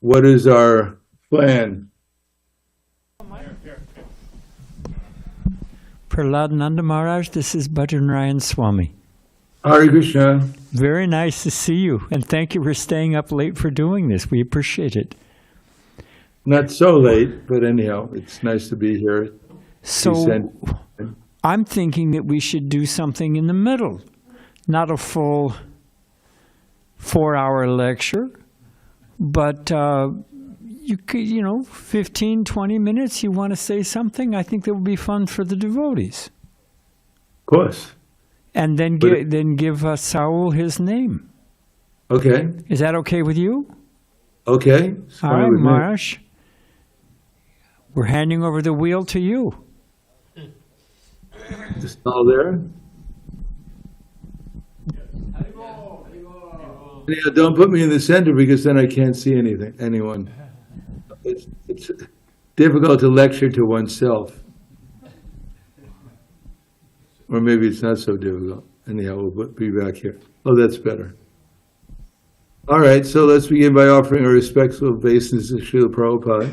what is our plan? Prahladananda Maharaj, this is Bhakta Swami. Hare Krishna. Very nice to see you, and thank you for staying up late for doing this. We appreciate it. Not so late, but anyhow, it's nice to be here. So I'm thinking that we should do something in the middle, not a full 4-hour lecture, but you could, 15, 20 minutes, you want to say something? I think that would be fun for the devotees. Of course. And then give Saul his name. Okay. Is that okay with you? Okay. All right, Maharaj. We're handing over the wheel to you. Is Saul there? Yeah, don't put me in the center because then I can't see anyone. It's difficult to lecture to oneself. Or maybe it's not so difficult. Anyhow, we'll be back here. Oh, that's better. All right, so let's begin by offering our respectful obeisances to Srila Prabhupada.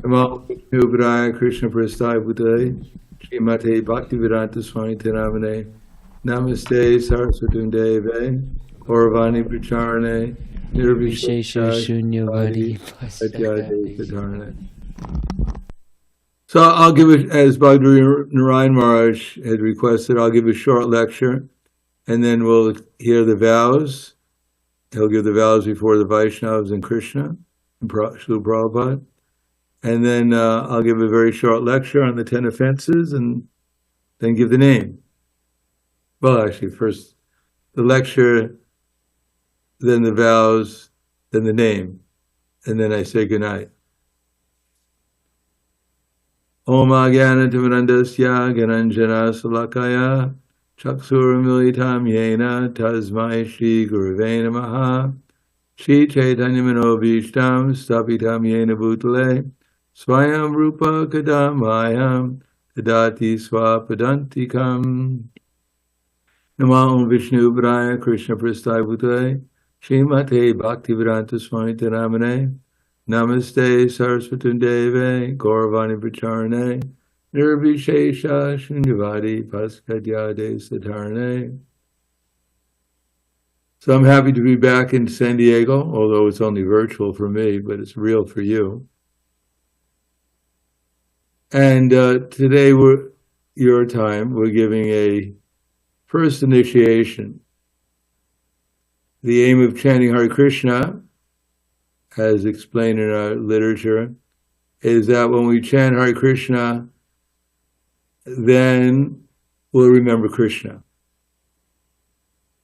Namo Vishnu Krishna Prasthaya Bhutale, Srimate Bhakti Swami Tenamane, Namaste Saraswati Deve, Gauravani Pracharane, Nirvishesha Shunyavadi Pasyade. So I'll give it, as Bhakti Narayan Maharaj had requested, I'll give a short lecture, and then we'll hear the vows. He'll give the vows before the Vaishnavas and Krishna, and Srila Prabhupada. And then I'll give a very short lecture on the 10 offenses, and then give the name. Well, actually, first the lecture, then the vows, then the name, and then I say goodnight. Om Agyana Timirandasya Gananjana Salakaya Chaksura Militam Yena Tasmai Shri Gurave Namaha Shri Chaitanya Manobhishtam Stapitam Yena Bhutale Swayam Rupa Kadamayam Tadati Swapadantikam Namo Vishnu Padaya Krishna Prasthaya Bhutale Srimate Bhaktivedanta Swami Tenamane Namaste Saraswati Deve Gauravani Pracharane Nirvishesha Shunyavadi Paskadyade Satarane. So I'm happy to be back in San Diego, although it's only virtual for me, but it's real for you. And today, we're giving a first initiation. The aim of chanting Hare Krishna, as explained in our literature, is that when we chant Hare Krishna, then we'll remember Krishna,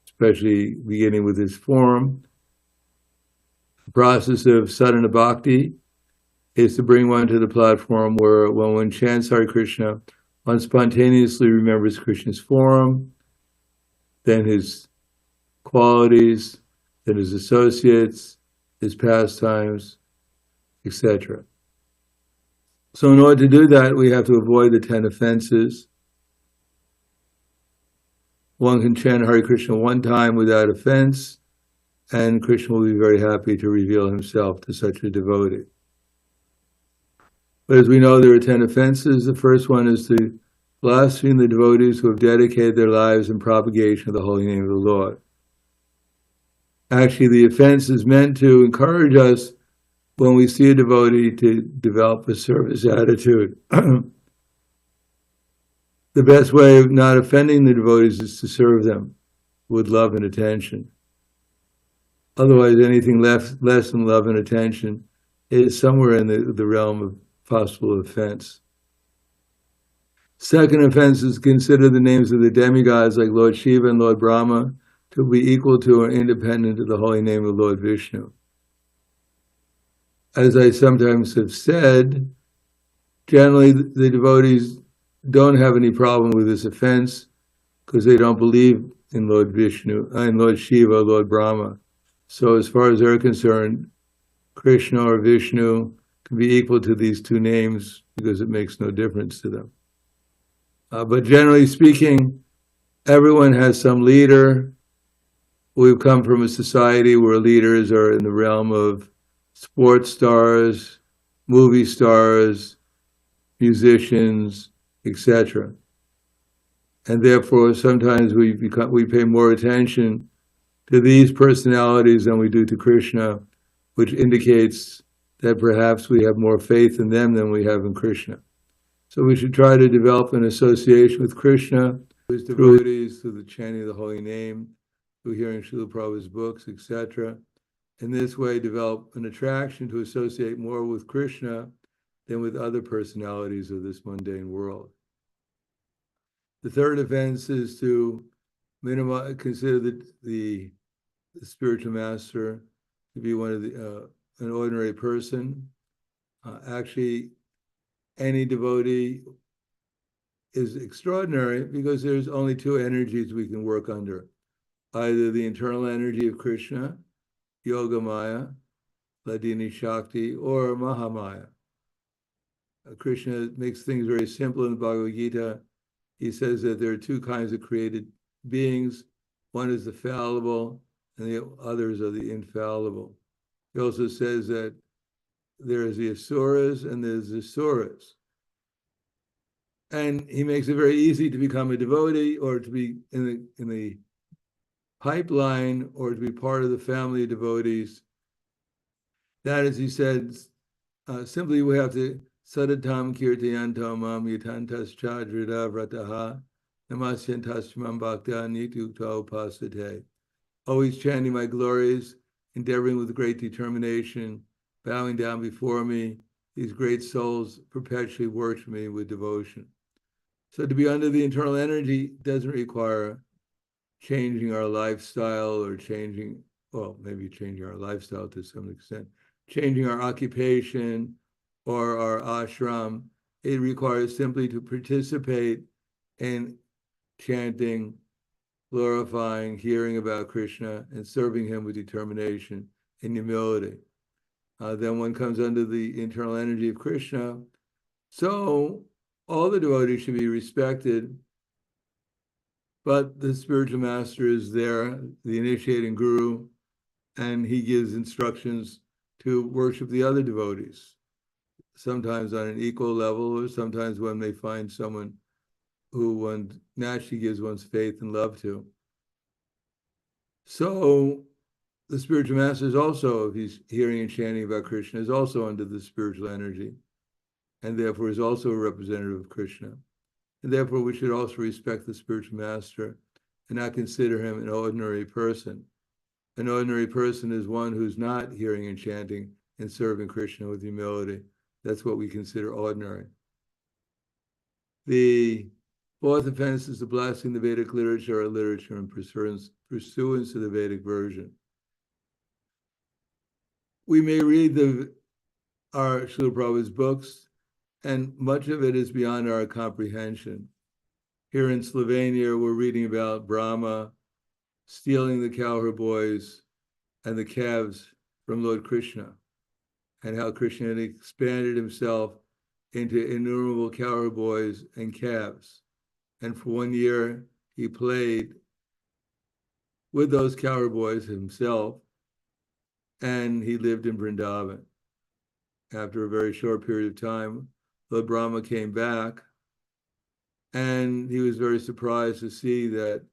especially beginning with his form. The process of sadhana bhakti is to bring one to the platform where when one chants Hare Krishna, one spontaneously remembers Krishna's form, then his qualities, then his associates, his pastimes, etc. So in order to do that, we have to avoid the 10 offenses. One can chant Hare Krishna one time without offense, and Krishna will be very happy to reveal himself to such a devotee. But as we know, there are 10 offenses. The first one is to blaspheme the devotees who have dedicated their lives in propagation of the holy name of the Lord. Actually, the offense is meant to encourage us when we see a devotee to develop a service attitude. The best way of not offending the devotees is to serve them with love and attention. Otherwise, anything less than love and attention is somewhere in the realm of possible offense. Second offense is consider the names of the demigods like Lord Shiva and Lord Brahma to be equal to or independent of the holy name of Lord Vishnu. As I sometimes have said, generally the devotees don't have any problem with this offense because they don't believe in Lord Vishnu, in Lord Shiva, Lord Brahma. So as far as they're concerned, Krishna or Vishnu can be equal to these two names because it makes no difference to them. But generally speaking, everyone has some leader. We've come from a society where leaders are in the realm of sports stars, movie stars, musicians, etc. And therefore, sometimes we pay more attention to these personalities than we do to Krishna, which indicates that perhaps we have more faith in them than we have in Krishna. So we should try to develop an association with Krishna, through his devotees, through the chanting of the holy name, through hearing Srila Prabhupada's books, etc. In this way, develop an attraction to associate more with Krishna than with other personalities of this mundane world. The third offense is to consider the spiritual master to be one of an ordinary person. Actually, any devotee is extraordinary because there's only two energies we can work under. Either the internal energy of Krishna, Yoga Maya, Ladini Shakti, or Mahamaya. Krishna makes things very simple in the Bhagavad Gita. He says that there are two kinds of created beings. One is the fallible, and the others are the infallible. He also says that there is the asuras and there's the suras. And he makes it very easy to become a devotee or to be in the pipeline or to be part of the family of devotees. That, as he said, simply we have to sadatam kirtayantam mam yatantas chadrida vrataha namasyantas mam bhakta nitukta upasate. Always chanting my glories, endeavoring with great determination, bowing down before me. These great souls perpetually worship me with devotion. So to be under the internal energy doesn't require changing our lifestyle or maybe changing our lifestyle to some extent, changing our occupation or our ashram. It requires simply to participate in chanting, glorifying, hearing about Krishna, and serving him with determination and humility. Then one comes under the internal energy of Krishna. So all the devotees should be respected, but the spiritual master is there, the initiating guru, and he gives instructions to worship the other devotees, sometimes on an equal level, or sometimes one may find someone who one naturally gives one's faith and love to. So the spiritual master is also, if he's hearing and chanting about Krishna, is also under the spiritual energy, and therefore is also a representative of Krishna. And therefore we should also respect the spiritual master and not consider him an ordinary person. An ordinary person is one who's not hearing and chanting and serving Krishna with humility. That's what we consider ordinary. The fourth offense is to blaspheme the Vedic literature or literature in pursuance of the Vedic version. We may read our Srila Prabhupada's books, and much of it is beyond our comprehension. Here in Slovenia, we're reading about Brahma stealing the cowherd boys and the calves from Lord Krishna, and how Krishna had expanded himself into innumerable cowherd boys and calves. And for 1 year, he played with those cowherd boys himself, and he lived in Vrindavan. After a very short period of time, Lord Brahma came back, and he was very surprised to see that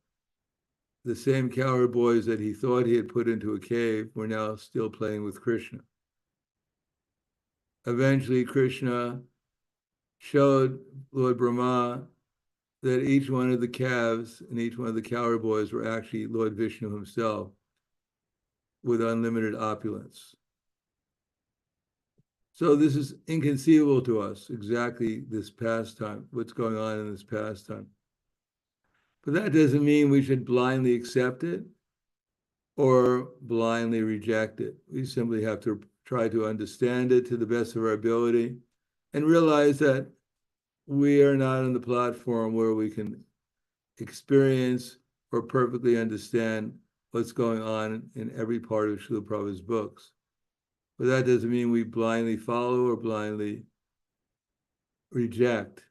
the same cowherd boys that he thought he had put into a cave were now still playing with Krishna. Eventually, Krishna showed Lord Brahma that each one of the calves and each one of the cowherd boys were actually Lord Vishnu himself with unlimited opulence. So this is inconceivable to us, exactly this pastime, what's going on in this pastime. But that doesn't mean we should blindly accept it or blindly reject it. We simply have to try to understand it to the best of our ability and realize that we are not on the platform where we can experience or perfectly understand what's going on in every part of Srila Prabhupada's books. But that doesn't mean we blindly follow or blindly reject.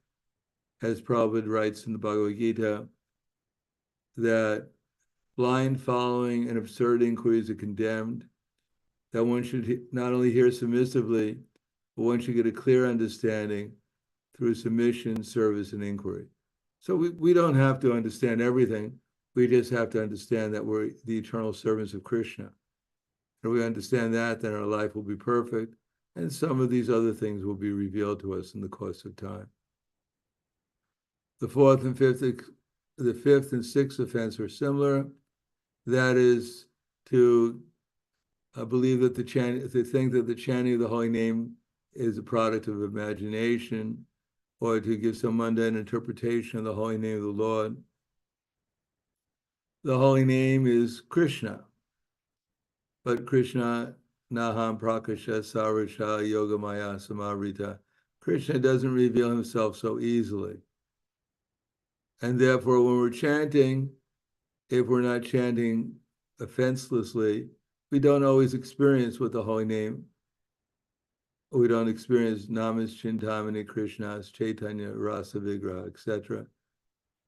As Prabhupada writes in the Bhagavad Gita, that blind following and absurd inquiries are condemned, that one should not only hear submissively, but one should get a clear understanding through submission, service, and inquiry. So we don't have to understand everything. We just have to understand that we're the eternal servants of Krishna. If we understand that, then our life will be perfect, and some of these other things will be revealed to us in the course of time. The fifth and sixth offense are similar. That is to believe that to think that the chanting of the holy name is a product of imagination, or to give some mundane interpretation of the holy name of the Lord. The holy name is Krishna, but Krishna Naham Prakasha Sarasha Yogamaya Samarita. Krishna doesn't reveal himself so easily. And therefore, when we're chanting, if we're not chanting offenselessly, we don't always experience what the holy name. We don't experience Namas Chintamani Krishnas, Chaitanya, Rasa Vigraha, etc.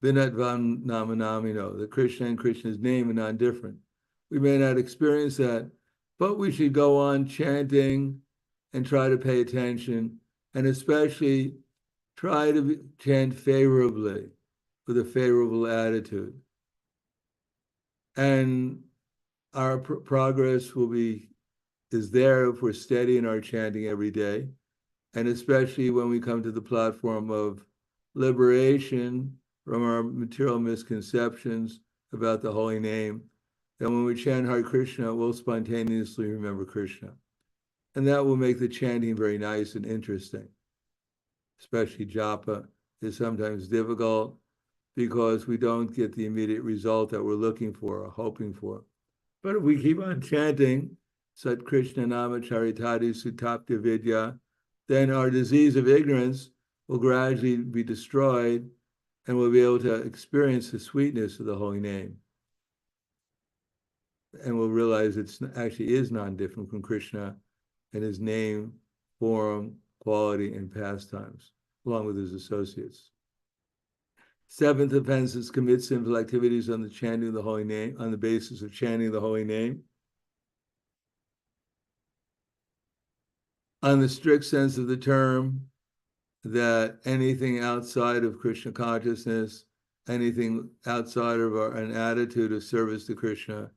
Vinatvam Namanamino, the Krishna and Krishna's name are not different. We may not experience that, but we should go on chanting and try to pay attention, and especially try to chant favorably, with a favorable attitude. And our progress is there if we're steady in our chanting every day, and especially when we come to the platform of liberation from our material misconceptions about the holy name. Then when we chant Hare Krishna, we'll spontaneously remember Krishna. And that will make the chanting very nice and interesting. Especially japa is sometimes difficult because we don't get the immediate result that we're looking for or hoping for. But if we keep on chanting, Sat Krishna Nama Charitati Sutapta Vidya, then our disease of ignorance will gradually be destroyed and we'll be able to experience the sweetness of the holy name. And we'll realize it actually is non-different from Krishna and his name, form, quality, and pastimes, along with his associates. Seventh offense is commit sinful activities on the chanting of the holy name, on the basis of chanting the holy name. On the strict sense of the term, that anything outside of Krishna consciousness, anything outside of an attitude of service to Krishna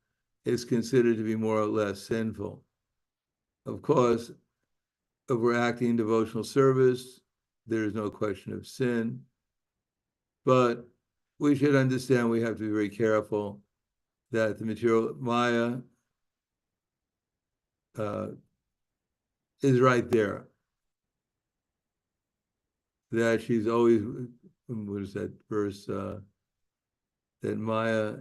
is considered to be more or less sinful. Of course, if we're acting in devotional service, there is no question of sin. But we should understand we have to be very careful that the material Maya is right there. That she's always, what is that verse? That Maya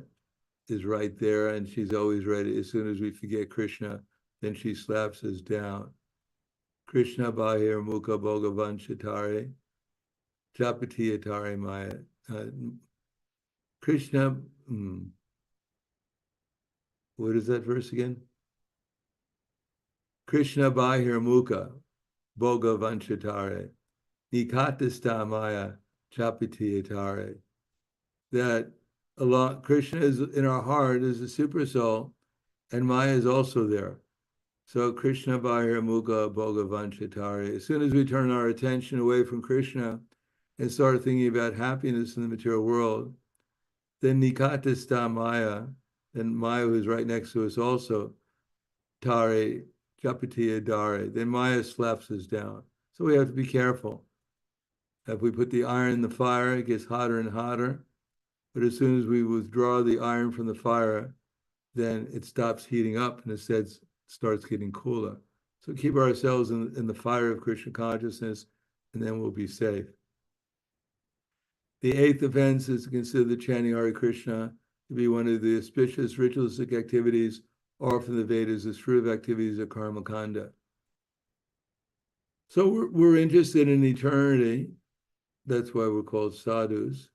is right there and she's always ready. As soon as we forget Krishna, then she slaps us down. Krishna Bahir Mukha Bhagavan Chatare Japati Atare Maya. Krishna, what is that verse again? Krishna Bahir Mukha Bhagavan Chatare Nikatasta Maya Japati Atare. That Krishna is in our heart as a super soul, and Maya is also there. So Krishna Bahir Mukha Bhagavan Chatare. As soon as we turn our attention away from Krishna and start thinking about happiness in the material world, then Nikatasta Maya, then Maya who is right next to us also, Tare, Japatiya Dare, then Maya slaps us down. So we have to be careful. If we put the iron in the fire, it gets hotter and hotter. But as soon as we withdraw the iron from the fire, then it stops heating up and instead starts getting cooler. So keep ourselves in the fire of Krishna consciousness, and then we'll be safe. The eighth offense is to consider the chanting Hare Krishna to be one of the auspicious ritualistic activities or from the Vedas as fruitive activities of karma kanda. So we're interested in eternity. That's why we're called sadhus,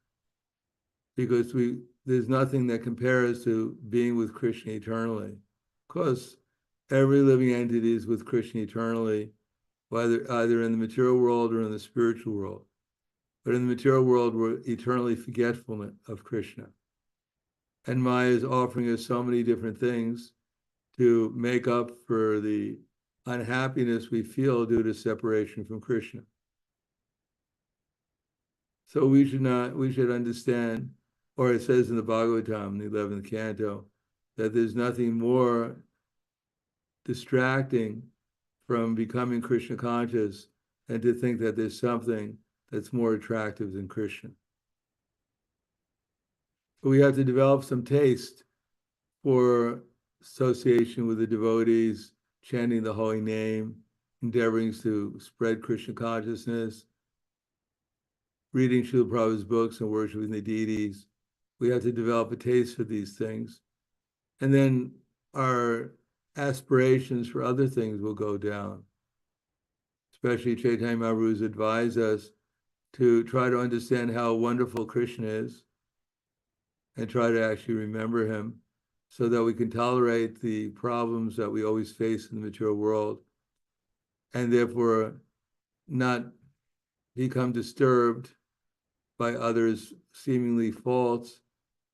because there's nothing that compares to being with Krishna eternally. Of course, every living entity is with Krishna eternally, either in the material world or in the spiritual world. But in the material world, we're eternally forgetful of Krishna. And Maya is offering us so many different things to make up for the unhappiness we feel due to separation from Krishna. So we should understand, or it says in the Bhagavatam, the 11th canto, that there's nothing more distracting from becoming Krishna conscious than to think that there's something that's more attractive than Krishna. But we have to develop some taste for association with the devotees, chanting the holy name, endeavoring to spread Krishna consciousness, reading Srila Prabhupada's books and worshiping the deities. We have to develop a taste for these things. And then our aspirations for other things will go down. Especially Chaitanya Mahaprabhu's advised us to try to understand how wonderful Krishna is and try to actually remember him so that we can tolerate the problems that we always face in the material world and therefore not become disturbed by others' seemingly faults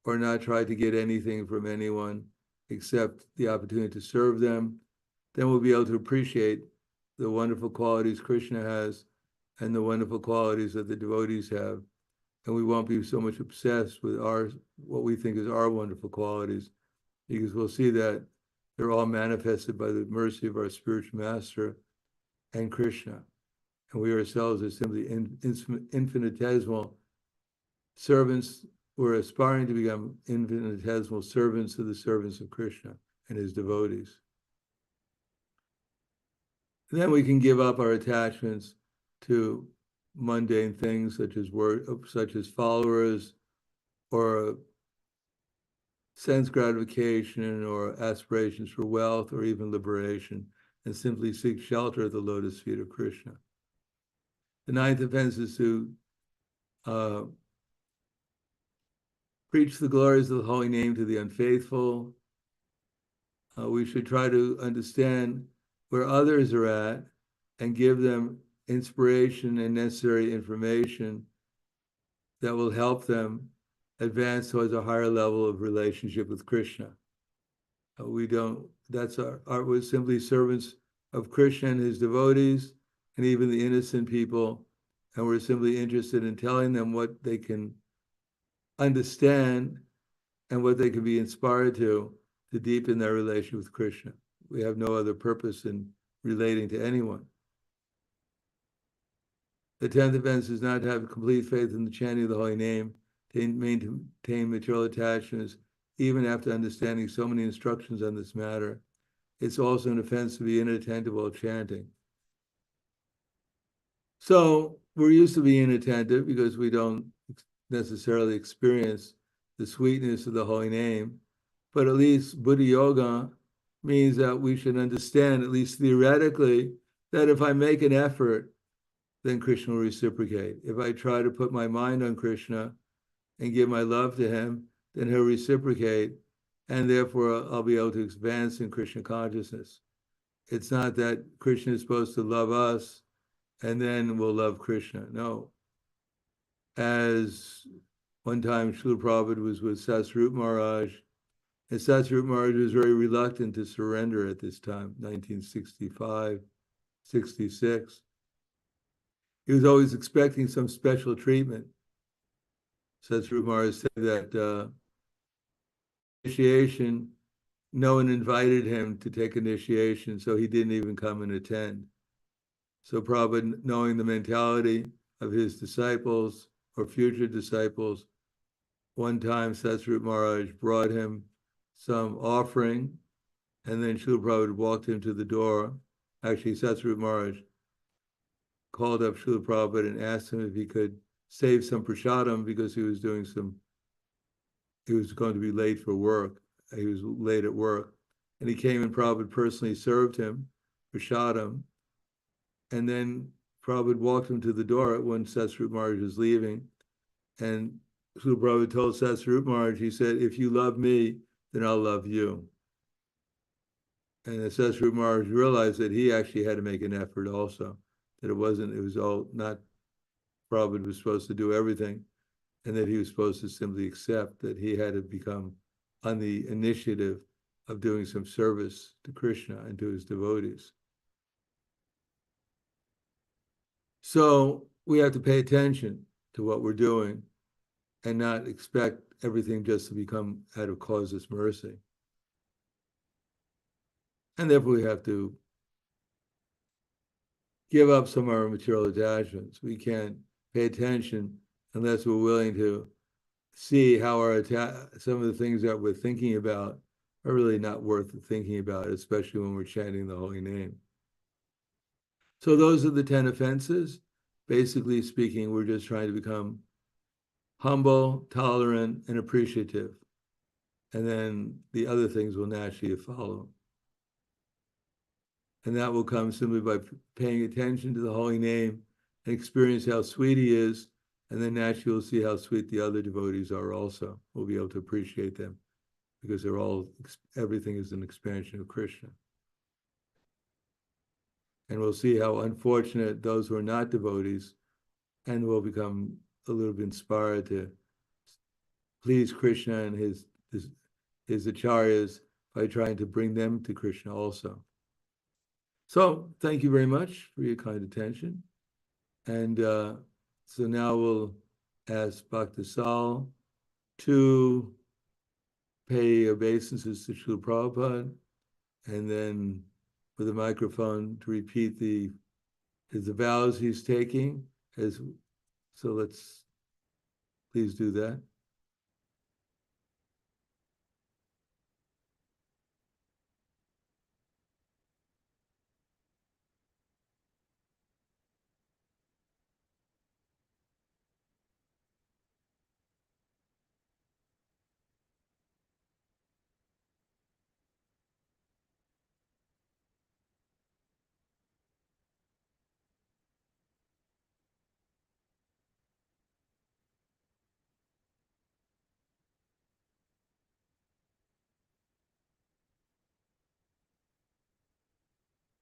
or not try to get anything from anyone except the opportunity to serve them. Then we'll be able to appreciate the wonderful qualities Krishna has and the wonderful qualities that the devotees have. And we won't be so much obsessed with what we think is our wonderful qualities, because we'll see that they're all manifested by the mercy of our spiritual master and Krishna. And we ourselves are simply infinitesimal servants. We're aspiring to become infinitesimal servants of the servants of Krishna and his devotees. And then we can give up our attachments to mundane things such as followers or sense gratification or aspirations for wealth or even liberation, and simply seek shelter at the lotus feet of Krishna. The ninth offense is to preach the glories of the holy name to the unfaithful. We should try to understand where others are at and give them inspiration and necessary information that will help them advance towards a higher level of relationship with Krishna. We're simply servants of Krishna and his devotees and even the innocent people, and we're simply interested in telling them what they can understand and what they can be inspired to deepen their relation with Krishna. We have no other purpose in relating to anyone. The 10th offense is not to have complete faith in the chanting of the holy name, to maintain material attachments, even after understanding so many instructions on this matter. It's also an offense to be inattentive while chanting. So we're used to being inattentive because we don't necessarily experience the sweetness of the holy name, but at least Buddha Yoga means that we should understand, at least theoretically, that if I make an effort, then Krishna will reciprocate. If I try to put my mind on Krishna and give my love to him, then he'll reciprocate, and therefore I'll be able to advance in Krishna consciousness. It's not that Krishna is supposed to love us and then we'll love Krishna. No. As one time Srila Prabhupada was with Satsvarup Maharaj, and Satsvarup Maharaj was very reluctant to surrender at this time, 1965, 66. He was always expecting some special treatment. Satsvarup Maharaj said that initiation, no one invited him to take initiation, so he didn't even come and attend. So Prabhupada, knowing the mentality of his disciples or future disciples, one time Satsvarup Maharaj brought him some offering, and then Srila Prabhupada walked him to the door. Actually, Satsvarup Maharaj called up Srila Prabhupada and asked him if he could save some prasadam because he was going to be late for work. He was late at work. And he came and Prabhupada personally served him prasadam. And then Prabhupada walked him to the door when Satsvarup Maharaj was leaving. And Srila Prabhupada told Satsvarup Maharaj, he said, if you love me, then I'll love you. And Satsvarup Maharaj realized that he actually had to make an effort also, that it was all not Prabhupada was supposed to do everything, and that he was supposed to simply accept that he had to become on the initiative of doing some service to Krishna and to his devotees. So we have to pay attention to what we're doing and not expect everything just to become out of causeless mercy. And therefore we have to give up some of our material attachments. We can't pay attention unless we're willing to see how some of the things that we're thinking about are really not worth thinking about, especially when we're chanting the holy name. So those are the 10 offenses. Basically speaking, we're just trying to become humble, tolerant, and appreciative. And then the other things will naturally follow. And that will come simply by paying attention to the holy name and experience how sweet he is. And then naturally we'll see how sweet the other devotees are also. We'll be able to appreciate them because everything is an expansion of Krishna. And we'll see how unfortunate those who are not devotees, and will become a little bit inspired to please Krishna and his acharyas by trying to bring them to Krishna also. So thank you very much for your kind attention. And so now we'll ask Bhakta Saul to pay obeisances to Srila Prabhupada, and then with a microphone to repeat the vows he's taking. So let's please do that.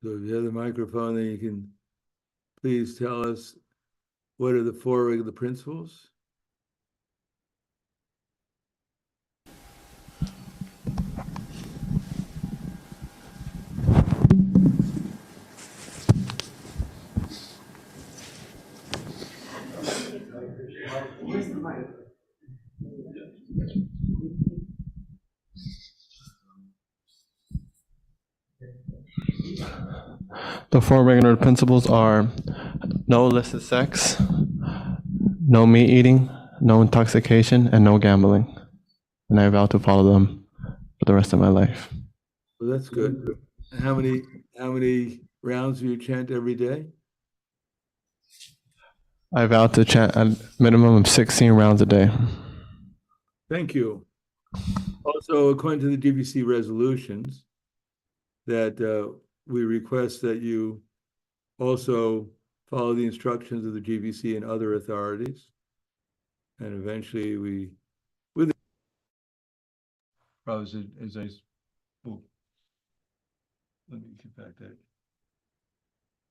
So if you have the microphone, then you can please tell us what are the 4 regular principles. The 4 regular principles are no illicit sex, no meat eating, no intoxication, and no gambling. And I vow to follow them for the rest of my life. Well, that's good. How many rounds do you chant every day? I vow to chant a minimum of 16 rounds a day. Thank you. Also, according to the GBC resolutions, that we request that you also follow the instructions of the GBC and other authorities. And eventually let me get back that.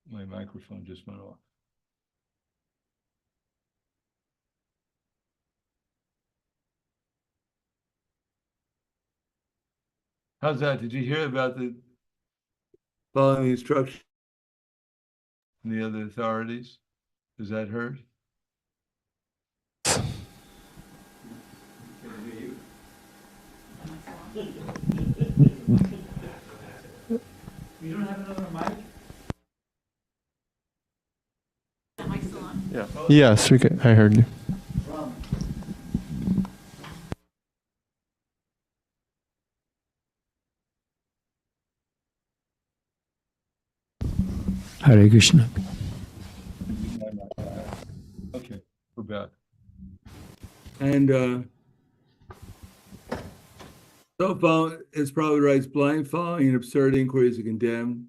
My microphone just went off. How's that? Did you hear about the following the instructions from the other authorities? Is that heard? You don't have another mic? That mic still on? Yeah. Yes, I heard you. Hare Krishna. Okay, we're back. And so it's probably right, blind following and absurd inquiries are condemned,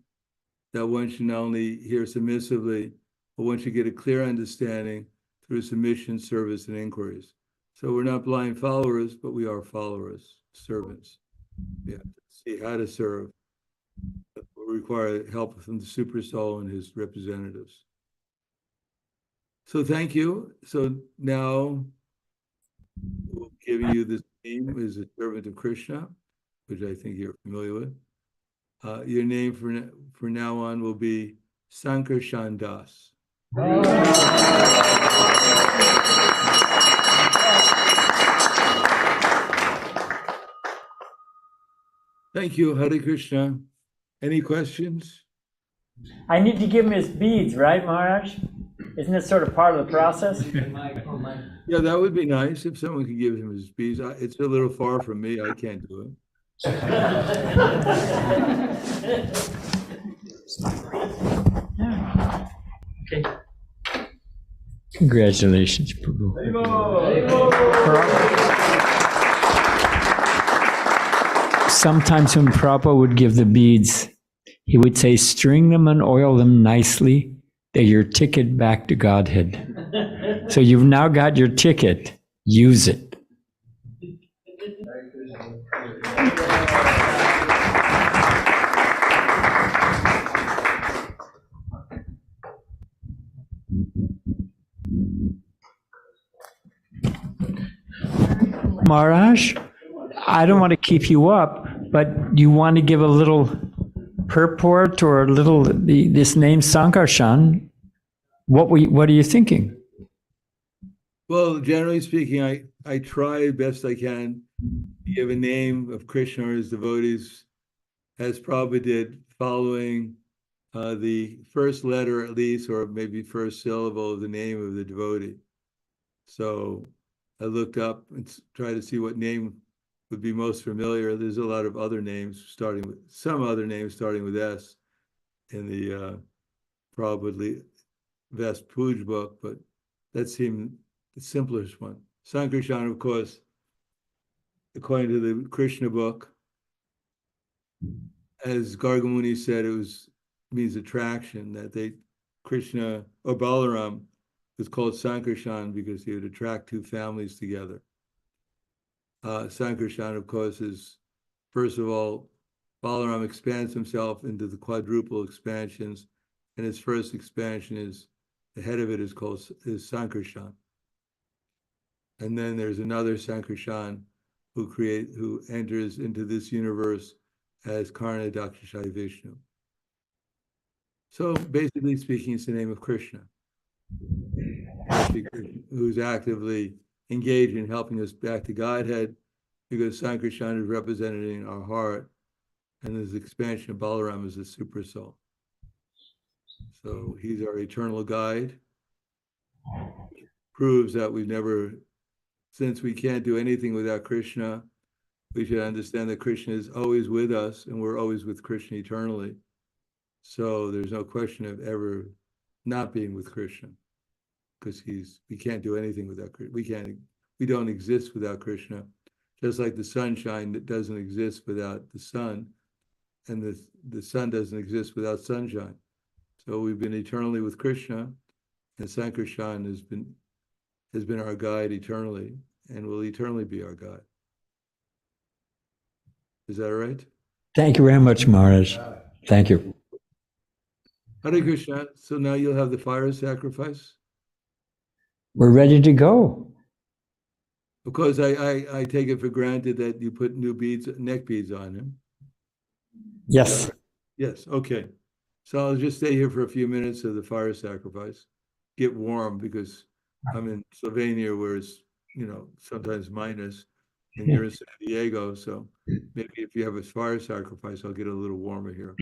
that one should not only hear submissively, but one should get a clear understanding through submission, service, and inquiries. So we're not blind followers, but we are followers, servants. We have to see how to serve. We require help from the Super Soul and his representatives. So thank you. So now we'll give you this name as a servant of Krishna. which I think you're familiar with. Your name for now on will be Sankarshana Dasa. Thank you, Hare Krishna. Any questions? I need to give him his beads, right, Maharaj? Isn't it sort of part of the process? Yeah, that would be nice if someone could give him his beads. It's a little far from me. I can't do it. Okay. Congratulations, Prabhu. Sometimes when Prabhupada would give the beads, he would say, string them and oil them nicely. They're your ticket back to Godhead. So you've now got your ticket. Use it. Maharaj, I don't want to keep you up, but you want to give a little purport or a little, this name Sankarshan. What are you thinking? Well, generally speaking, I try best I can to give a name of Krishna or his devotees, as Prabhupada did, following the first letter at least, or maybe first syllable of the name of the devotee. So I looked up and tried to see what name would be most familiar. There's a lot of other names starting with S in the probably Vest Puj book, but that seemed the simplest one. Sankarshan, of course, according to the Krishna book, as Gargamuni said, means attraction, that Krishna or Balaram was called Sankarshan because he would attract two families together. Sankarshan, of course, is, first of all, Balaram expands himself into the quadruple expansions, and his first expansion is, the head of it is Sankarshan. And then there's another Sankarshan who enters into this universe as Karna Dakshashai Vishnu. So basically speaking, it's the name of Krishna, who's actively engaged in helping us back to Godhead, because Sankarshan is represented in our heart, and this expansion of Balaram is the super soul. So he's our eternal guide. Proves that since we can't do anything without Krishna, we should understand that Krishna is always with us, and we're always with Krishna eternally. So there's no question of ever not being with Krishna, because we can't do anything without Krishna. We don't exist without Krishna, just like the sunshine that doesn't exist without the sun, and the sun doesn't exist without sunshine. So we've been eternally with Krishna, and Sankarshan has been our guide eternally, and will eternally be our guide. Is that all right? Thank you very much, Maharaj. Thank you. Hare Krishna. So now you'll have the fire sacrifice? We're ready to go. Of course, I take it for granted that you put new neck beads on him. Yes. Yes, okay. So I'll just stay here for a few minutes of the fire sacrifice. Get warm, because I'm in Slovenia where it's, sometimes minus, and you're in San Diego, so maybe if you have a fire sacrifice, I'll get a little warmer here.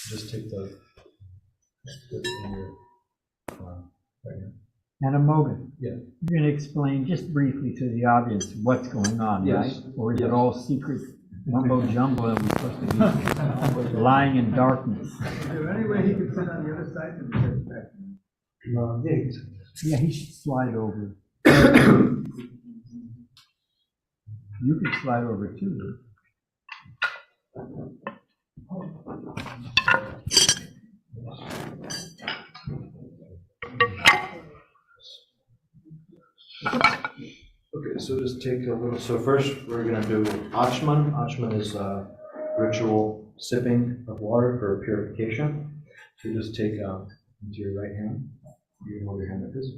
Just take the finger right here. Anna Mogan, Yeah. you're going to explain just briefly to the audience what's going on, Yes. right? Or is it all secret mumbo jumbo and we're supposed to be lying in darkness? Is there any way he could sit on the other side and sit back? Yeah, he should slide over. You can slide over too. Okay, so just take a little. So first, we're going to do Achman. Achman is a ritual sipping of water for purification. So you just take into your right hand, you can hold your hand like this.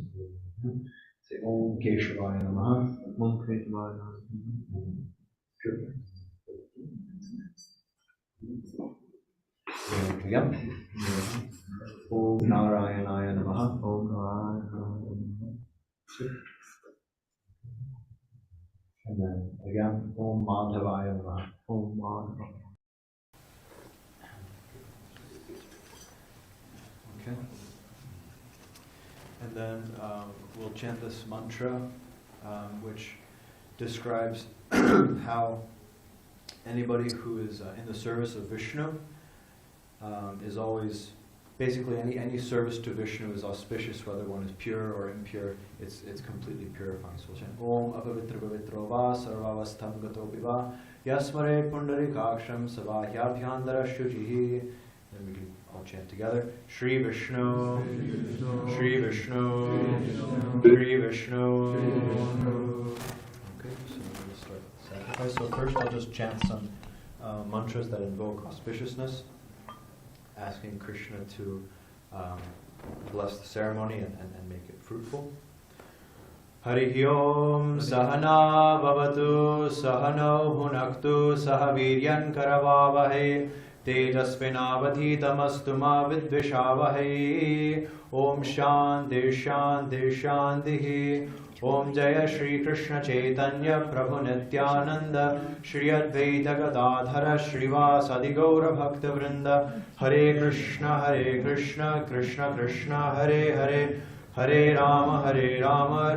Say Om Keshavaya Namaha. Om Keshavaya Namaha. Pure. Again. Om Narayanaya Namaha. Om Narayanaya Namaha. And then again, Om Madhavaya Namaha. Om Madhavaya. Okay. And then we'll chant this mantra, which describes how anybody who is in the service of Vishnu is always, basically any service to Vishnu is auspicious, whether one is pure or impure, it's completely purifying. So we'll chant Om Apavitra Pavitro Va Sarvavastham Gato Viva Yasmare Pundarikaksham Savahyabhyandara Shujihi. Then we can all chant together. Shri Vishnu, Shri Vishnu, Shri Vishnu. Okay, so we'll start the sacrifice. So first I'll just chant some mantras that invoke auspiciousness, asking Krishna to bless the ceremony and make it fruitful. Harihi Om Sahana Bhavatu Sahano Bhunaktu Sahaviryan Karavavahe Tejasvinavadhitamastu ma vidvishavahe. Om Shanti Shanti Shantihi. Om Jaya Shri Krishna Chaitanya Prabhu Nityananda Shri Advaita Gadadhara Shrivasadi Gaura Bhakta Vrinda. Hare Krishna Krishna Krishna Hare Hare Hare Rama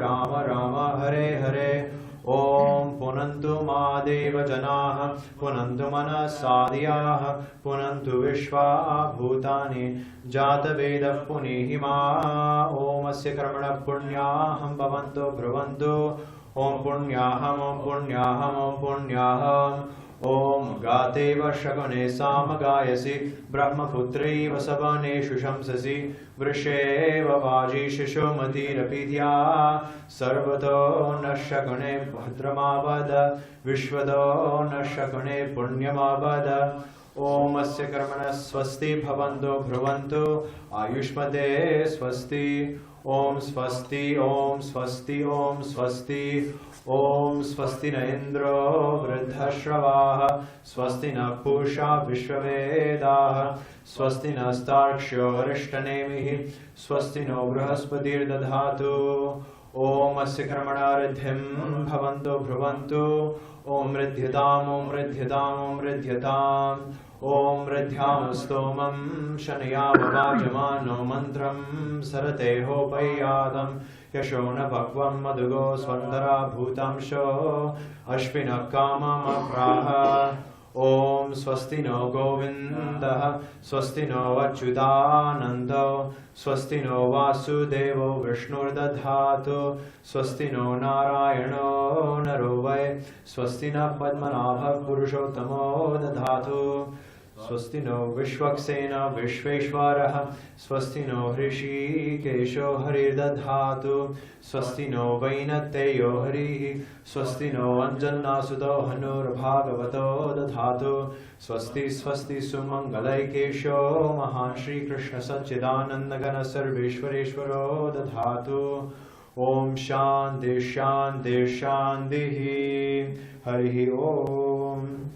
Rama Rama Hare Hare. Om Punantu Madeva Janaha Punantu Manasadyaha Punantu Vishva Bhutani Jata Veda Punihima. Om Asya Karmana Punyaham Bhavantu Bhravantu. Om Punyaham Om Punyaham Om Punyaham. Om Gateva Shakune Samagayasi Brahmaputrei Vasabaneshu Shamsasi Vrisheva Vaji Shishomati Rapidya Sarvato Nashakune Bhadramavada Vishwado Nashakune Punyamavada. Om Asya Karmana Swasti Bhavanto Bhravantu Ayushmate Swasti. Om Swasti Om Swasti Om Swasti. Om Swasti na Indro Vridhashravaha Swasti na Pusha Vishwavedaha Swasti na Starksho Arishtanemihi Swasti no Brahaspatir Dadhatu. Om Asya Karmana Riddhim Bhavanto Bhravantu. Om Riddhyatam Om Riddhyatam Om Riddhyatam. Om Riddhyam Stomam Shanaya Vavajamano Mantram Sarateho Payadam Yashona Bhagvam Madugo Swandara Bhutamsho Ashvina Kamam Apraha. Om Swasti no Govindaha Swasti no Achyutanando Swasti no Vasudevo Vishnur Dadhatu Swasti no Narayano Narovai Swasti na Padmanabha Purushottamo Dadhatu Swasti no Vishwaksena Vishveshwaraha Swasti no Hrishikesho Harir Dadhatu Swasti no Vainateyo Harihi Swasti no Anjanasudo Hanur Bhagavato Dadhatu Swasti Swasti Sumangalaikesho Mahan Shri Krishna Satchidananda Gana Sarveshwareshwaro Dadhatu. Om Shanti Shanti Shantihi. Harihi Om.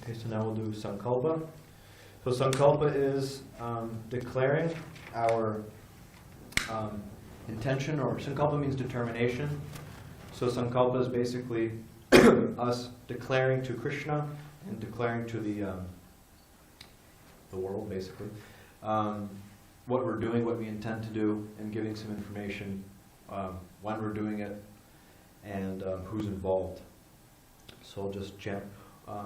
Okay, so now we'll do Sankalpa. So Sankalpa is declaring our intention, or Sankalpa means determination. So Sankalpa is basically us declaring to Krishna and declaring to the world, basically, what we're doing, what we intend to do, and giving some information when we're doing it and who's involved. So I'll just chant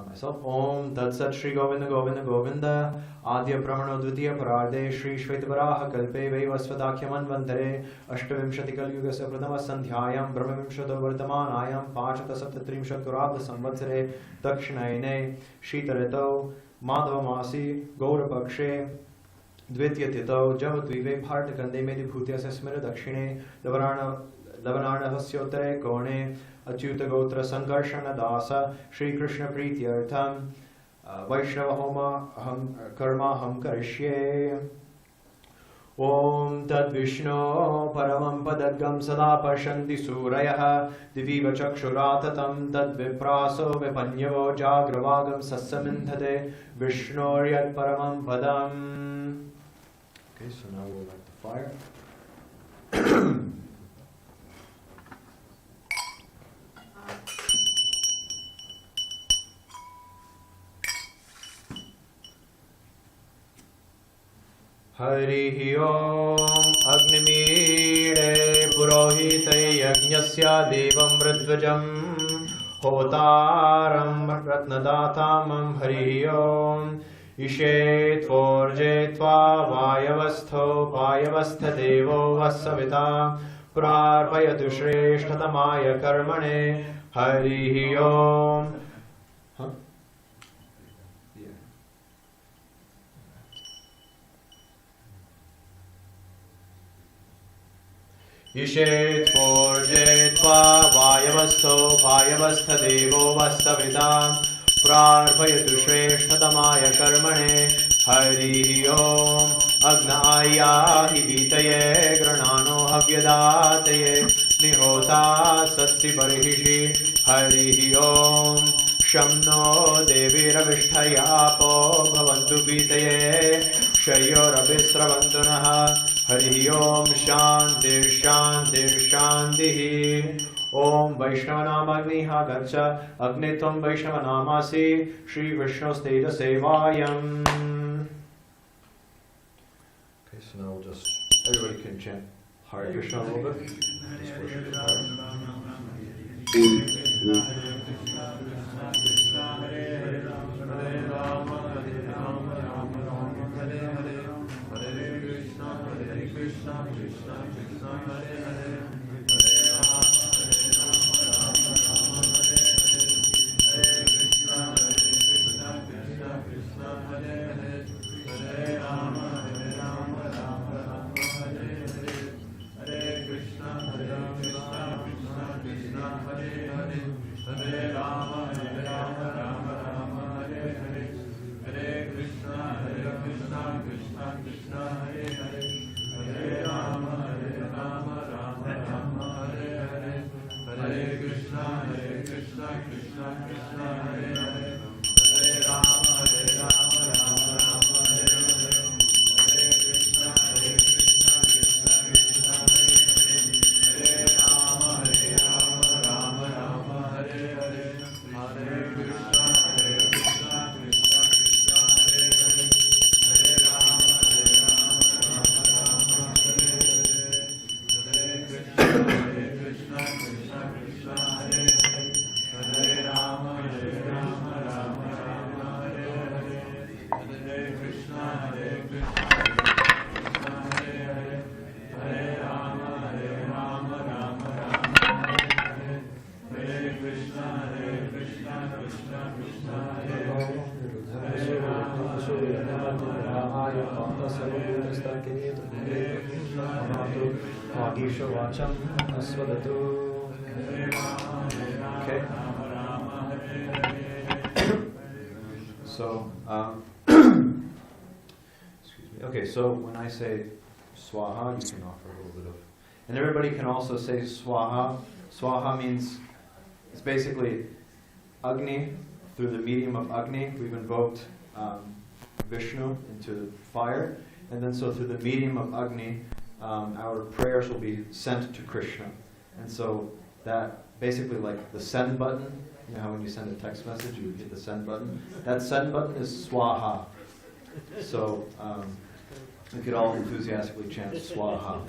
myself. Om Tat Sat Shri Govinda Govinda Govinda Adya Brahmano Dvitiya Parade Shri Shvetavaraha Kalpe Vaivasvadakhya Manvantare Ashtavimshati Kalyugasya Pradama Sandhyayam Brahmavimshato Vartamanayam Pachata Saptatrimshat Kurabda Samvatsare Dakshinaine Shitareto Madhavamasi Gaurapakshe Dvityatito Javatvive Bhartakande Medibhutya Sasmira Dakshine Lavanana Hasyottare Kone Achyuta Gotra Sankarshana Dasa Shri Krishna Prityartham Vaishnava Homa Karma Ham Karishye. Om Tad Vishnu Paramam Padagam Sada Pashanti Surayah Diviva Chakshuratatam Tad Vipraso Vipanyavo Jagravagam Sasamindhade Vishnuryat Paramam Padam. Okay, so now we'll light the fire. Harihi Om Agnimire Purohite Yajnasya Devam Mridvajam Hotaram Ratnadatamam Harihi Om Ishe Tvorje Tva Vayavastho Vayavastha Devo Vasavita Prarvayatu Shreshtatamaya Karmane Harihi Om. Ishet Forjet Va Vayavastho Vayavastha Devo Vastavita Prarvayatu Shreshtatamaya Karmane Hari Om Agnaya Hivitaye Granano Havyadataye Nihota Satsi Barihishi Hari Om Shamno Devi Ravishthayapo Bhavantu Vitaye Shayorabhisravantunaha Hari Om Shanti Shanti Shanti. Om Vaishnavanam Agniha Gacha Agnitvam Vaishnavanamasi Shri Vishnu Steda Sevayam. Okay, so now we'll just, everybody can chant Hare Krishna a little bit. Just worship the fire. Okay. So, excuse me. Okay, so when I say swaha, you can offer a little bit of, and everybody can also say swaha. Swaha means, it's basically Agni. Through the medium of Agni, we've invoked Vishnu into fire, and then so through the medium of Agni, our prayers will be sent to Krishna. And so that basically, like the send button, you know how when you send a text message you hit the send button? That send button is swaha. So we could all enthusiastically chant swaha.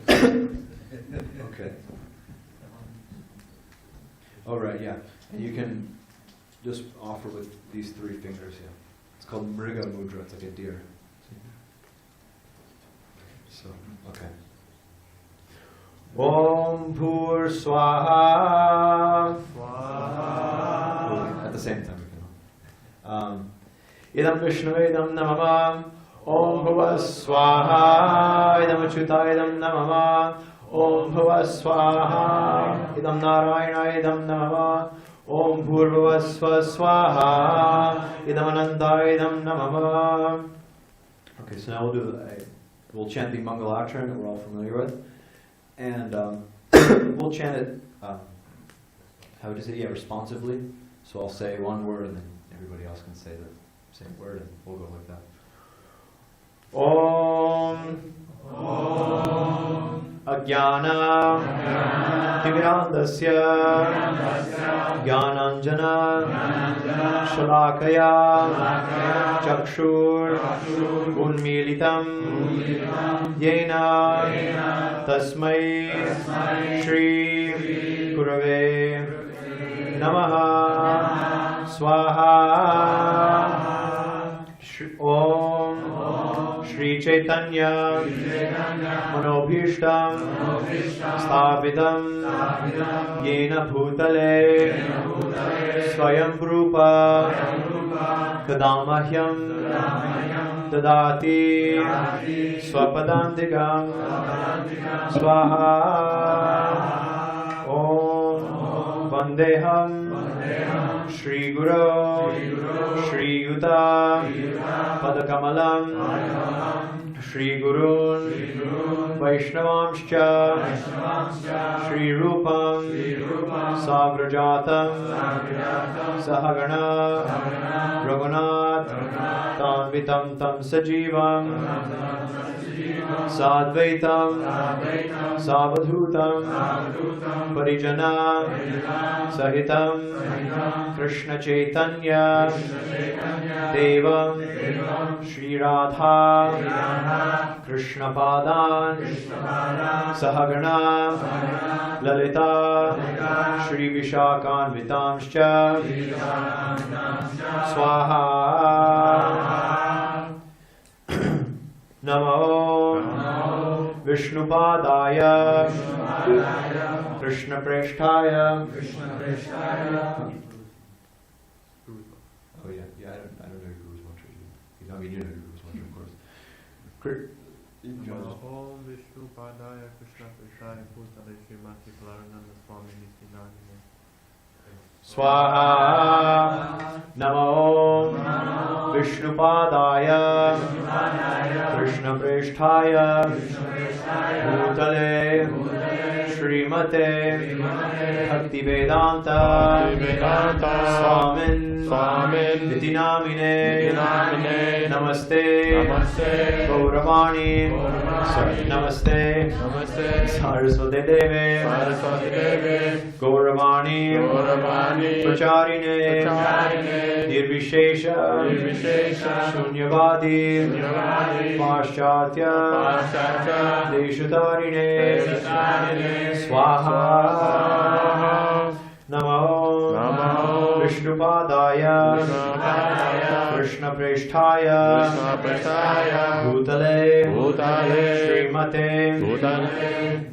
Okay. All right, yeah. And you can just offer with these three fingers, yeah. It's called Mriga Mudra, it's like a deer. So, okay. Om Bhur Swaha. At the same time, we can. Idam Vishnu Idam Namama. Om Bhuva Swaha. Idam Achyuta Idam Namama. Om Bhuva Swaha. Idam Narayana Idam Namama. Om Bhurvasva Swaha Idamanandayidam Namama. Okay, so now we'll chant the Mangalachran that we're all familiar with. And we'll chant it, how would you say, yeah, responsively. So I'll say one word and then everybody else can say the same word and we'll go like that. Om Ajnana Timirandasya Jnananjana Shalakaya Chakshur Unmilitam Yena Tasmai Shri Gurave Namaha Swaha Om Shri Chaitanya Manobhishtam Sthapitam Yena Bhutale Swayam Rupa Kadamahyam Dadati Swapadantikam Swaha Om Vandeham Shri Guru Shri Yuta Padakamalam Shri Gurun Vaishnavamscha Shri Rupam Sagrajatam Sahagana Raghunath Tanvitam Tam Sajivam Sadvaitam Savadhutam Parijana Sahitam Krishna Chaitanya Devam Shri Radha Krishna Padan Sahagana Lalita Shri Vishakhanvitamscha Swaha Namo Vishnupadaya Krishna Preshtaya. Oh yeah, I don't know your Guru's mantra. I mean, you know your Guru's mantra, of course. Om Vishnu Padaya Krishna Prashaya Bhutale Srimati Prahladananda Swami Nityananda. Swaha Namo Vishnupadaya Krishna Preshtaya Bhutale Srimate Bhakti Vedanta Swamin Iti Namine Namaste Gauravani Namaste Saraswati Deve Gauravani Pracharine Nirvishesha Shunyavadi Paschatya Deshutarine Swaha Namo Vishnupadaya Krishna Preshtaya Bhutale Srimate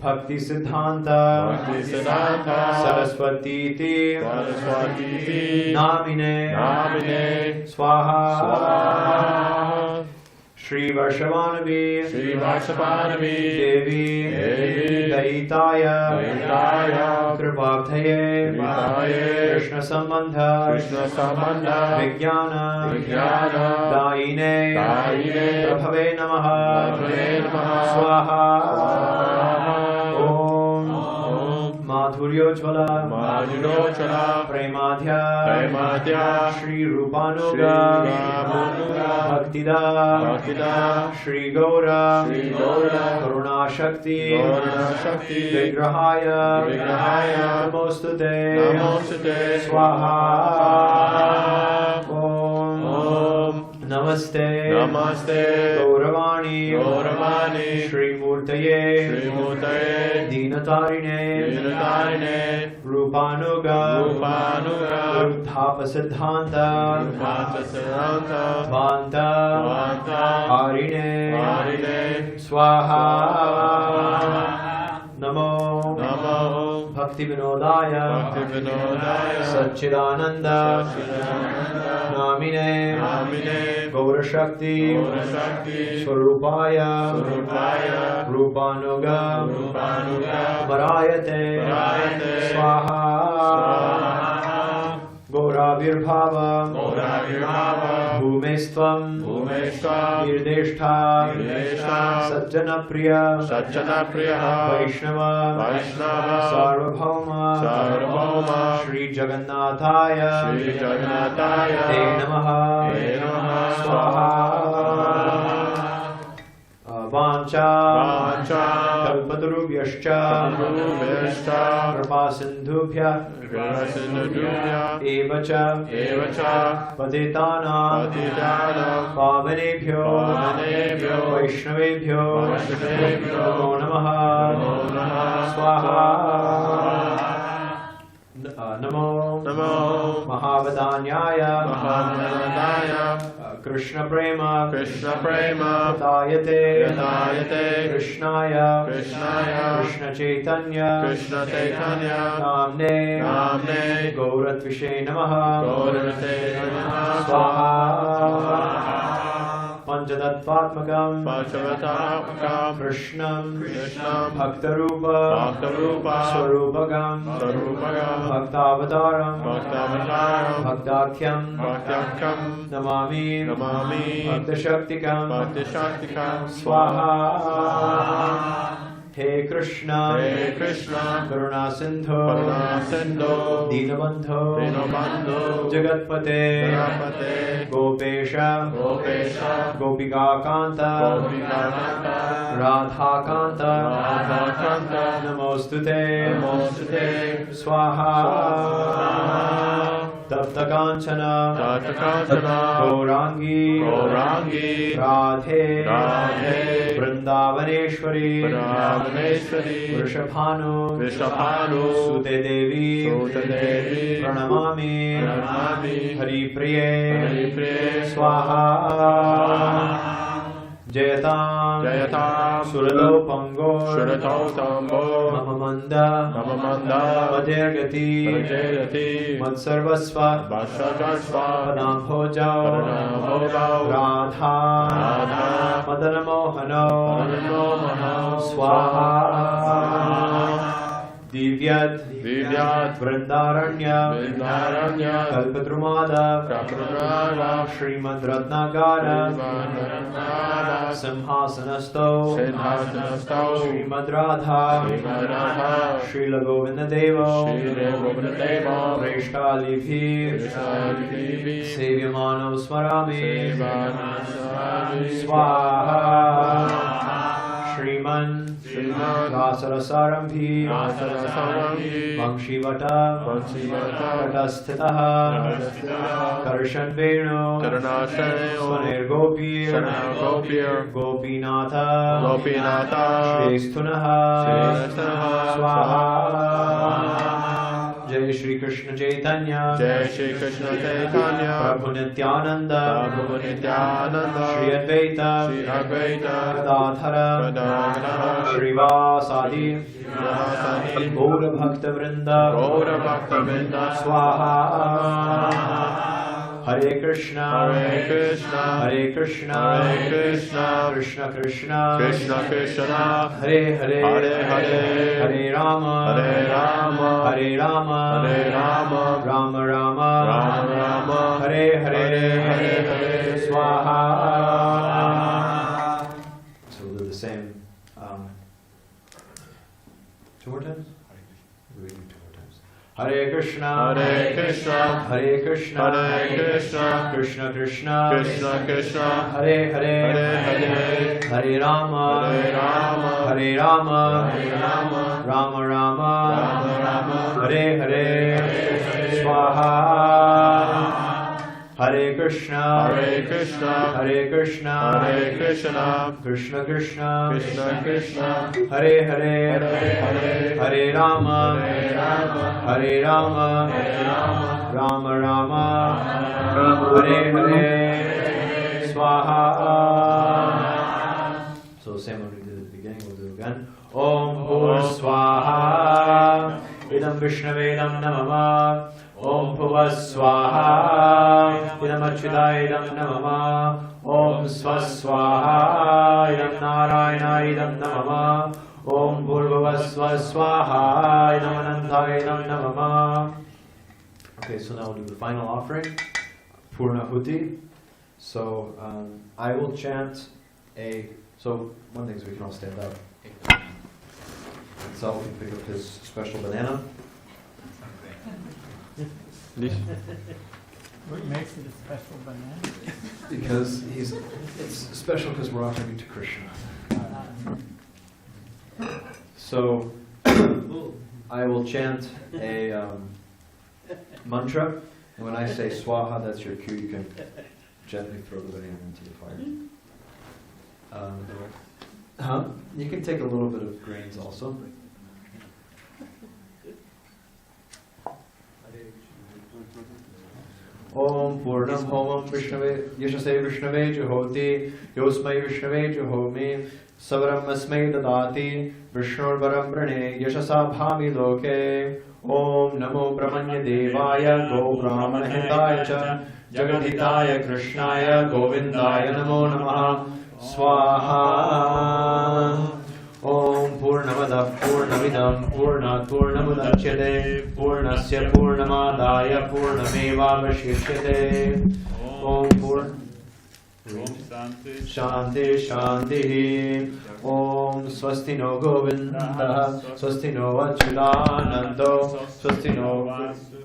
Bhakti Siddhanta Saraswati Namine Swaha Shri Varshavanavi Devi Daitaya Kripabdhaye Krishna Sambandha Vijnana Daine Prabhave Namaha Swaha Om Madhuryojvala Premadhya Shri Rupanuga Bhaktida Shri Gaura Karuna Shakti Vigrahaya Namostute Swaha Om Namaste Gauravani Shri Murtaye Dinatarine Rupanuga Ruddhapa Siddhanta Vanta Harine Swaha Namo Bhakti Vinodaya Satchidananda Namine Gaura Shakti Swarupaya Rupanuga Varayate Swaha घोराविर्भाव भूमेस्त्वं निर्देष्टा सज्जनप्रिय वैष्णव सार्वभौम श्री जगन्नाथाय ते नमः स्वाहा वाञ्छा कल्पतरुभ्यश्च कृपा सिन्धुभ्यः एव च पतितानां पावनेभ्यो वैष्णवेभ्यो नमो नमः स्वाहा नमो महावदान्याय कृष्ण प्रेम दायते कृष्णाय कृष्ण चैतन्य नाम्ने गौरत्विषे नमः स्वाहा पंचतत्त्वात्मकं कृष्णं भक्तरूप स्वरूपकं भक्तावतारं भक्ताख्यं नमामि भक्तशक्तिकं स्वाहा हे कृष्ण करुणा सिंधो दीनबंधो जगत्पते गोपेश गोपिकाकांत राधाकांत नमोस्तुते स्वाहा तप्त कांचन गौरांगी राधे वृंदावनेश्वरी वृषभानु सुते देवी प्रणमामि हरिप्रिये स्वाहा जयतां सुरलोपंगो मम मंद मदेर्गति मत्सर्वस्व पदाम्भोजौ राधा मदनमोहनो स्वाहा दिव्यात् वृंदारण्य कल्पद्रुमाद श्रीमद् रत्नागार सिंहासनस्थौ श्रीमद् राधा श्रील गोविंद देवो प्रेष्ठालिभिः सेव्यमानो स्मरामि स्वाहा श्रीमन् रासरसारंभी वंशीवट तटस्थितः कर्षण वेणु स्वनिर्गोपीर गोपीनाथ श्रेष्ठुनः स्वाहा जय श्री कृष्ण चैतन्य प्रभु नित्यानंद श्री अद्वैत गदाधर श्रीवासादि गौर भक्त वृंद स्वाहा हरे कृष्णा हरे कृष्णा कृष्ण कृष्णा हरे हरे हरे राम राम राम हरे हरे स्वाहा. So we'll do the same two more times? We do two more times. Hare Krishna, Hare Krishna, Krishna Krishna, Hare Hare, Hare Rama, Hare Rama, Rama Rama, Hare Hare, Swaha. Hare Krishna, Hare Krishna, Krishna Krishna, Hare Hare, Hare Rama, Hare Rama, Rama Rama, Hare Hare, Swaha. So same what we did at the beginning, we'll do it again. Om Bhur Swaha, Idam Vishnavedam Namama. Om Bhuva Swaha, Idam Achyutayidam Namama. Om Swa Swaha, Idam Narayanaidam Namama. Om Bhurva Swa Swaha, Idam Anantayidam Namama. Okay, so now we'll do the final offering, Purnahuti. So I will chant so one thing is we can all stand up. Sal can pick up his special banana. What makes it a special banana? Because it's special because we're offering it to Krishna. So I will chant a mantra, and when I say swaha, that's your cue. You can gently throw the banana into the fire. You can take a little bit of grains also. Om Purnam Homam Vishnave Yashase Vishnave Juhoti Yosmai Vishnave Juhomi Savaram Asmai Dadati Vishnur Varam Prane Yashasa Bhami Loke Om Namo Brahmanya Devaya Go Brahmana Hitaya Cha Jagadhitaya Krishnaya Govindaya Namo Namaha Swaha Om Purnamada Purnamidam Purnat Purnamudachyate Purnasya Purnamadaya Purnameva Vashishyate Om Shanti Shanti Om Swasti no Govinda Swasti no Achyutanando Swasti no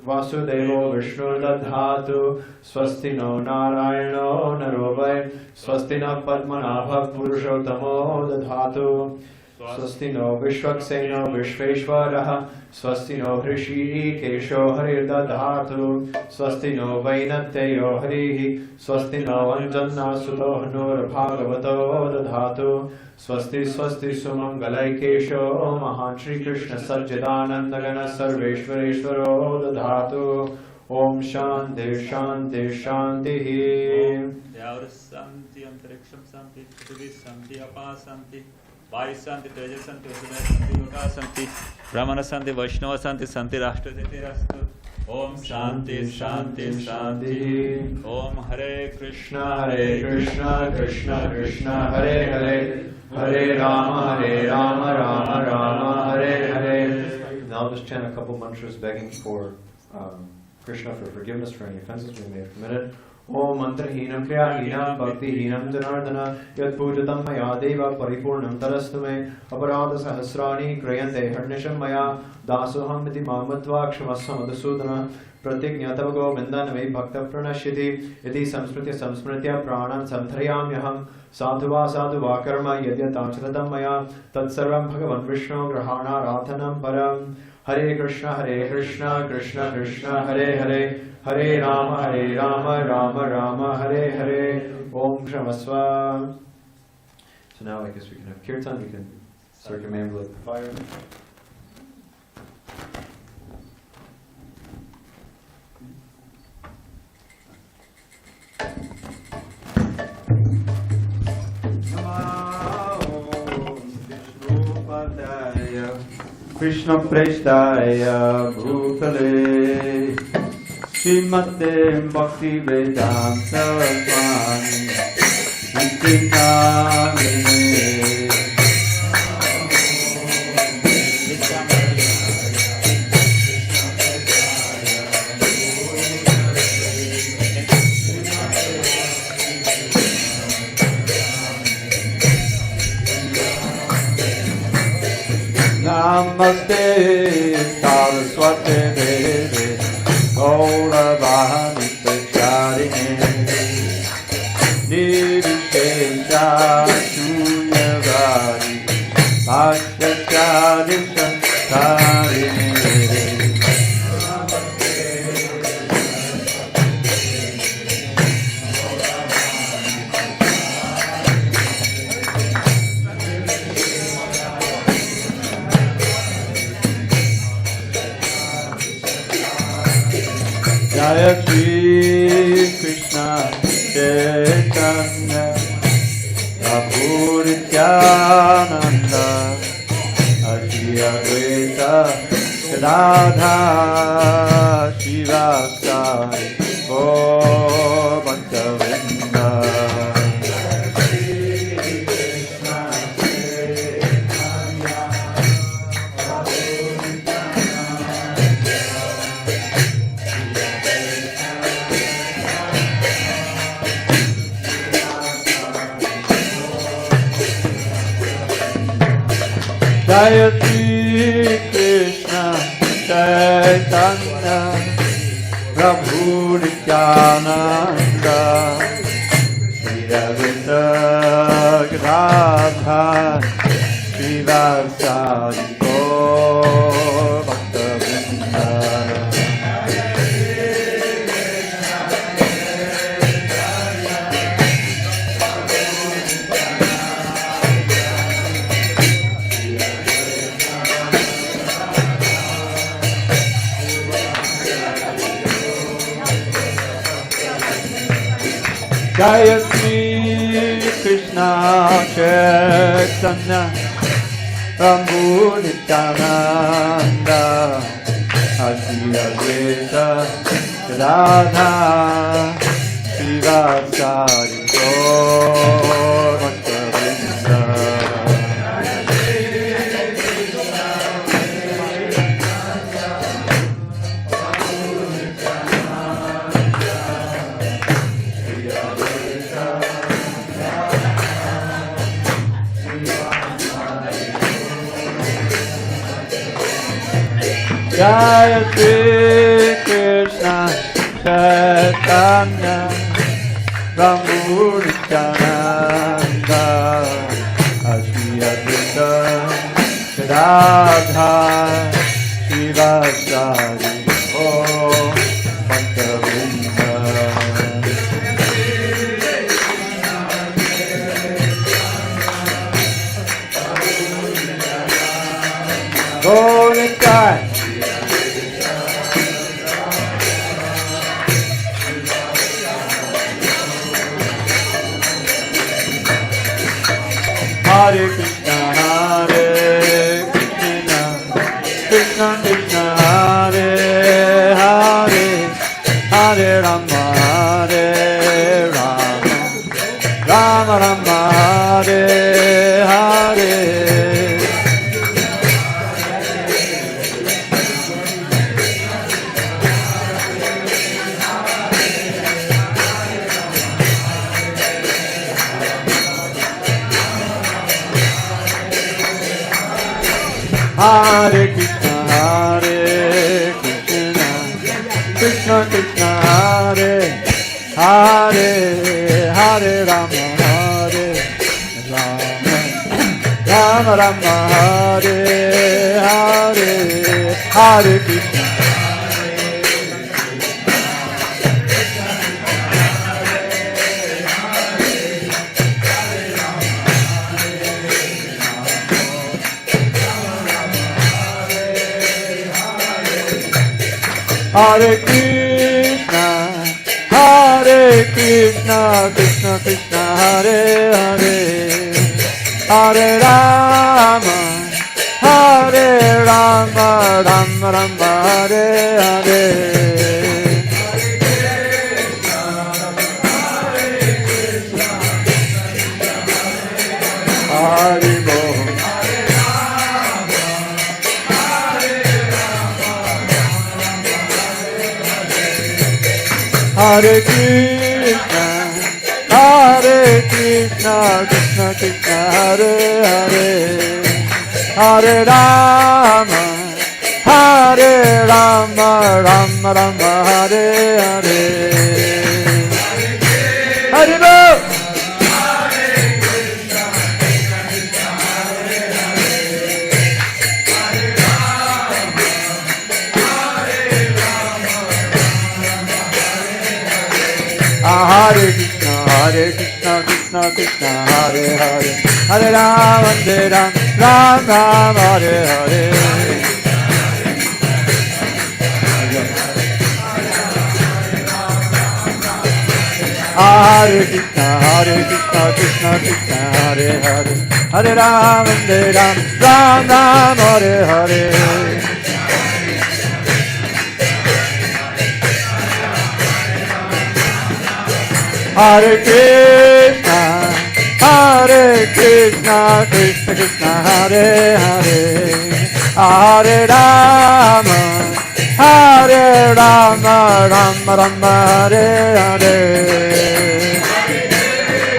Vasudevo Vishnu Dadhatu Swasti no Narayano Narobhai Swasti na Padmanabha Purushottamo Dadhatu Swasti no Vishwakseno Vishveshwaraha Swasti no Hrishi Kesho Harir Dadhatu Swasti no Vainateyo Harihi Swasti no Anjanna Suto Hanur Bhagavato Dadhatu Swasti Swasti Sumangalai Kesho Mahan Shri Krishna Sajjidananda Gana Sarveshwareshwaro Dadhatu Om Shanti Shanti Shanti Santi Antariksham Santi Prithvi Santi Apa Santi Vayu Santi Tejas Santi Vasudaya Santi Loka Santi Brahmana Santi Vaishnava Santi Santi Rashtra Rastu Om Shanti Shanti Shanti Om Hare Krishna Krishna Krishna Hare Hare Hare Rama Rama Rama Hare Hare. Now I'll just chant a couple mantras begging for Krishna for forgiveness for any offenses we may have committed. Om Mantrahinam Kriyahinam Bhaktihinam Janardana Yat Pujatam Maya Deva Paripurnam Tarastu Me Aparada Sahasrani Kriyante Harnisham Maya Dasoham Iti Mamadva Kshamasam Adasudana Pratignyatava Govindana Bhakta Pranashyati Iti Samsmritya Samsmritya Pranan Samdhrayamyaham Sadhuva Karma Yadyatanchratam Maya Tatsarvam Bhagavan Vishnu Grahana Rathanam Param Hare Krishna Krishna Krishna Hare Hare Hare Rama Rama Rama Hare Hare Om Shamaswa. So now I guess we can have kirtan, we can circumambulate the fire. Krishna Preshtaya Bhutale Srimate Bhakti Vedanta Swami Nityamine Namaste Saraswate Deve Gauravani Pracharine Nirvishesha Shunyavadi Bhakshachadisha Tarine Jaya Shri Krishna Chaitanya Prabhu Nityananda Ashri Advaita Gadadhar Shivasai Gaur Bhaktavinda Jaya Shri Krishna Chaitanya Prabhu Nityananda Shri Advaita Gadadhar Srivasadi Gaur Bhakta Vrinda. Jaya Shri Krishna Chaitanya Prabhu Nityananda Shri Advaita Gadadhar Srivasadi Gaur Bhakta Vrinda. Jaya Shri Krishna Chaitanya Prabhu Nityananda Shri Advaita Gadadhar Srivasadi Gaur Bhakta Vrinda. Gaur Hare Krishna, Hare Krishna, Krishna Krishna, Hare Hare, Hare Rama, Hare Rama, Rama Rama, Hare Hare. Hare Krishna, Hare Krishna, Krishna Krishna, Hare Hare, Hare Rama, Hare Rama, Rama Rama, Hare Hare, Hare Krishna. Hare Krishna, Hare Krishna, Krishna Krishna, Hare Hare, Hare Rama, Hare Rama, Rama Rama, Hare Hare. Hare Bol. Hare Krishna, Hare Krishna, Krishna Krishna, Hare Hare, Hare Rama, Hare Rama, Rama Rama, Hare Hare. Hare Bol. Hare Krishna, Hare Krishna, Krishna Krishna, Hare Hare, Hare Rama, Hare Rama, Rama Rama, Hare Hare. Hare Krishna, Hare Krishna, Krishna Krishna, Hare Hare, Hare Rama, Hare Rama, Rama Rama, Hare Hare. Hare Krishna, Hare Krishna, Krishna Krishna, Hare Hare, Hare Rama, Hare Rama, Rama Rama, Hare Hare.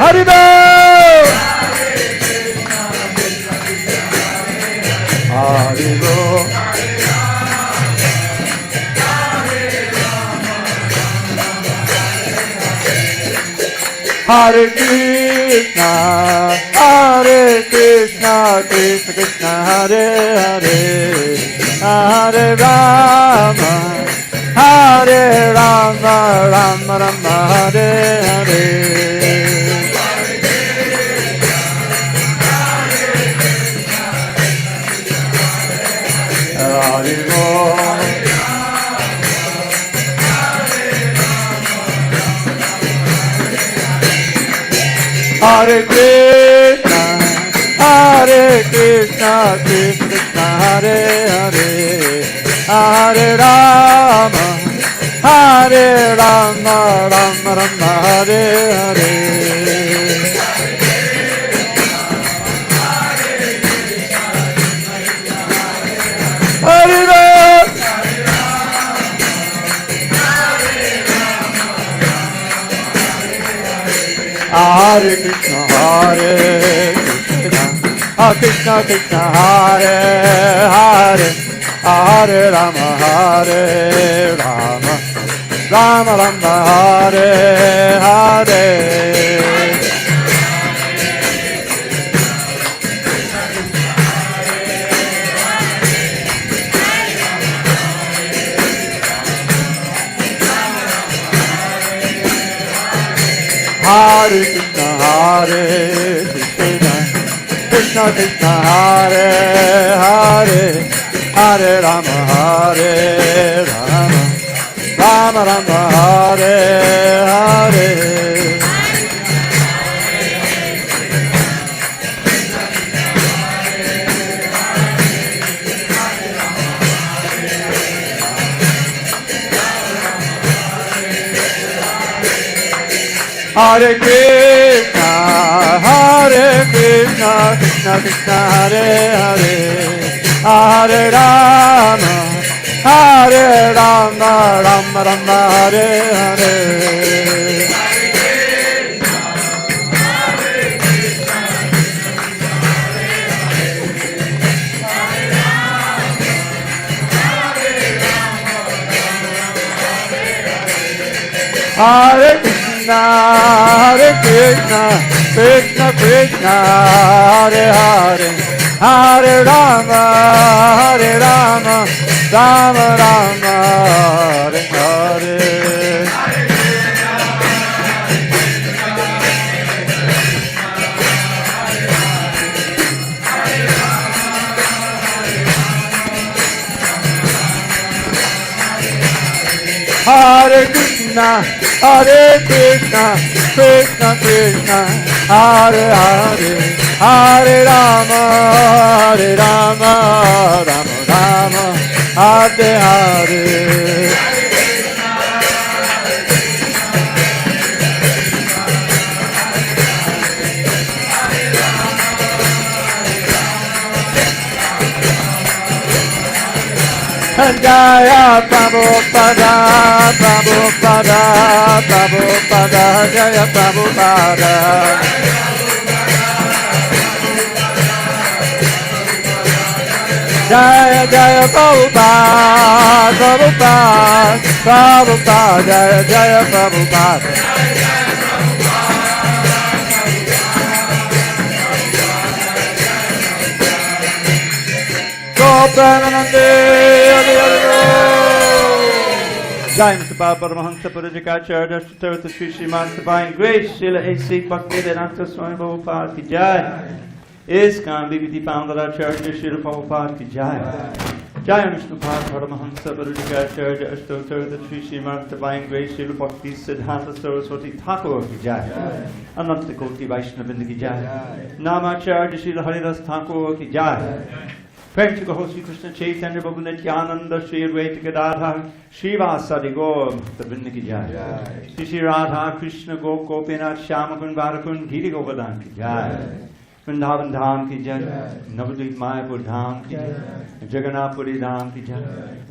Hare Bol. Hare Ram, Hare Krishna, Krishna Krishna, Hare Hare, Hare Rama, Rama Rama, Hare Hare. Hare Ram, Hare Krishna, Krishna Krishna, Hare Hare, Hare Rama, Rama Rama, Hare Hare. Hare Ram, Hare Krishna, Krishna Krishna, Hare Hare, Hare Rama, Rama Rama, Hare Hare. Hare Krishna, Krishna Krishna, Hare Hare, Hare Rama, Rama Rama, Hare Hare. Hare Krishna, Krishna Krishna, Hare Hare, Hare Rama, Rama Rama, Hare Hare. Hare Krishna, Krishna Krishna, Hare Hare, Hare Rama, Rama Rama, Hare Hare. Hare Krishna, Krishna Krishna, Hare Hare, Hare Rama, Rama Rama, Hare Hare. Jaya Prabhupada, Prabhupada, Prabhupada, Jaya Prabhupada. Jaya Jaya Prabhupada, Prabhupada, Prabhupada, Jaya Jaya Prabhupada. Prahladananda Jai Mr. Baba Paramahansa Parajikacharya Ashtavarta Sri Sriman Divine Grace Srila A.C. Bhakta Swami Prabhupada Ki Jai ISKCON BBT Founder Acharya Srila Prabhupada Ki Jai Jai Mr. Baba Paramahansa Parajikacharya Ashtavarta Sri Sriman Divine Grace Srila Bhakti Siddhanta Saraswati Thakur Ki Jai Ananta Koti Vaishnavinda Ki Jai Namacharya Srila Haridas Thakur Ki Jai Prem to Guru Sri Krishna Chaitanya Prabhu Nityananda Sri Advaita Gadadhar Srivasadi Gaur Bhakta Vrinda Ki Jai Sri Radha Krishna Gopinath Shyamakun Varakun Giri Govardhan Ki Jai Vrindavan Dham Ki Jai Navadvip Mayapur Dham Ki Jai Jagannathpuri Dham Ki Jai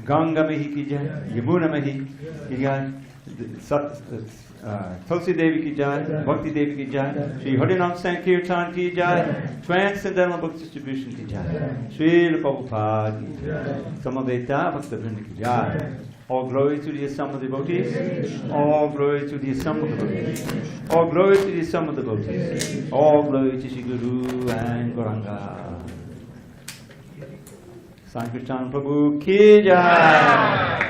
Ganga Mehi Ki Jai Yamuna Mehi Ki Jai Tulsi Devi ki jai, Bhakti Devi ki jai, Shri Harinam Sankirtan ki jai, Transcendental Book Distribution ki jai, Srila Prabhupada ki jai, Samaveta Bhakta Vrinda ki jai. All glory to the assembled devotees, all glory to the assembled devotees, all glory to the assembled devotees, all glory to Shri Guru and Gauranga. Sankarshana Prabhu ki jai.